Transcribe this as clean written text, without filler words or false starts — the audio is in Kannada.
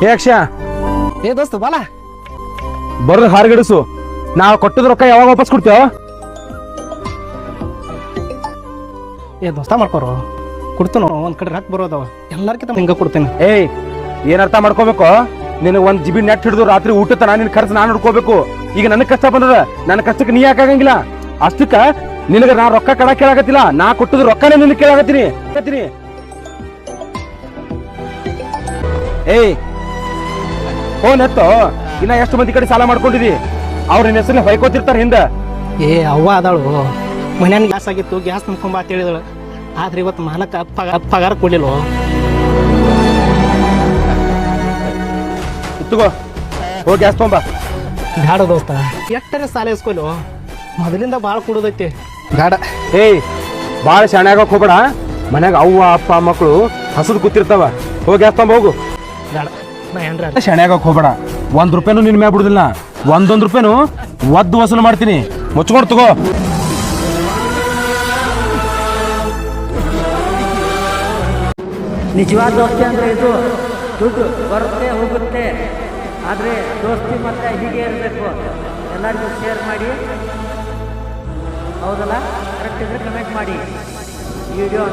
ಏ ಅಕ್ಷಯ, ಏ ದೋಸ್ತ ಬಾಲ ಬರೋದು ಹಾರ್ಗಿಡಿಸು. ನಾವು ಕೊಟ್ಟದ ರೊಕ್ಕ ಯಾವಾಗ ವಾಪಸ್ ಕೊಡ್ತೇವ? ಏ ದೋಸ್ತ ಮಾಡ್ಕೋರು ಕೊಡ್ತೇನೆ. ಒಂದ್ ಕಡೆ ರೊಕ್ಕ ಬರೋದವ ಎಲ್ಲಾರ್ಕಿಂತ ಹಿಂಗ ಕೊಡ್ತೇನೆ. ಏಯ್, ಏನ್ ಅರ್ಥ ಮಾಡ್ಕೋಬೇಕು? ನಿನಗೆ 1 GB ನೆಟ್ ಹಿಡಿದು ರಾತ್ರಿ ಊಟದ ನಿನ್ ಖರ್ಚು ನಾನು ನೋಡ್ಕೋಬೇಕು. ಈಗ ನನಗ್ ಕಷ್ಟ ಬಂದದ, ನನ್ನ ಕಷ್ಟಕ್ಕೆ ನೀ ಯಾಕಾಗಂಗಿಲ್ಲ? ಅಷ್ಟಕ್ಕ ನಿನಗ ನಾ ರೊಕ್ಕ ಕಡ ಕೇಳಾಕತ್ತಿಲ್ಲ, ನಾ ಕೊಟ್ಟದ ರೊಕ್ಕನೇ ನಿನ್ ಕೇಳಾಕತ್ತೀನಿ. ಏಯ್ ಫೋನ್ ಎತ್ತೋ. ಇನ್ನ ಎಷ್ಟು ಮಂದಿ ಕಡೆ ಸಾಲ ಮಾಡ್ಕೊಂಡಿದಿ? ಅವ್ರ ನಿನ್ನ ಹೆಸರಲ್ಲಿ ಹೊಯ್ಕೋತಿರ್ತಾರ ಹಿಂದ. ಏ ಅವ್ವ ಅದಾಳು ಮನ್ಯಾನ ಗ್ಯಾಸ್ ಆಗಿತ್ತು, ಗ್ಯಾಸ್ ತುಂಬ್ಕೊಂಬ ಅಂತ ಹೇಳಿದಳು. ಆದ್ರೆ ಇವತ್ತು ಮಾಲಕ ಪಗಾರ ಕೊಡ್ಲಿಲ್ಲ. ತಗೋ, ಹೋಗಿ ಗ್ಯಾಸ್ ತೊಂಬ. ಬೇಡ ದೋಸ್ತ, ಎಷ್ಟರೆ ಸಾಲ ಇಸ್ಕೊಲು, ಮೊದಲಿಂದ ಭಾಳ ಕುಡುದೈತಿ. ಬೇಡ. ಏಯ್, ಭಾಳ ಶಾಣೆ ಆಗಕ್ ಹೋಗ್ಬೇಡ. ಮನ್ಯಾಗ ಅವ್ವ ಅಪ್ಪ ಮಕ್ಕಳು ಹಸದ್ ಕೂತಿರ್ತಾವ. ಹೋಗಿ ಗ್ಯಾಸ್ ತೊಂಬ ಹೋಗು. ಬೇಡ, ನಾ ಏನ್ರ ಶಾಣೆ ಆಗಕ್ ಹೋಗ್ಬೇಡ. 1 ರೂಪಾಯಿನೂ ನಿನ್ ಮ್ಯಾಗ ಬಿಡುದಿಲ್ಲ. 1 ರೂಪಾಯಿನೂ ಒದ್ದು ವಸೂಲು ಮಾಡ್ತೀನಿ. ಮುಚ್ಕೊಂಡು ತಗೋ. ನಿಜವಾದ ದೋಸ್ತಿ ಅಂದರೆ ಇದು. ದುಡ್ಡು ಬರುತ್ತೆ ಹೋಗುತ್ತೆ, ಆದರೆ ದೋಸ್ತಿ ಮಾತ್ರ ಹೀಗೆ ಇರಬೇಕು. ಎಲ್ಲರಿಗೂ ಶೇರ್ ಮಾಡಿ, ಹೌದಲ್ಲ? ಕರೆಕ್ಟ್ ಇದ್ರೆ ಕಮೆಂಟ್ ಮಾಡಿ. ವಿಡಿಯೋ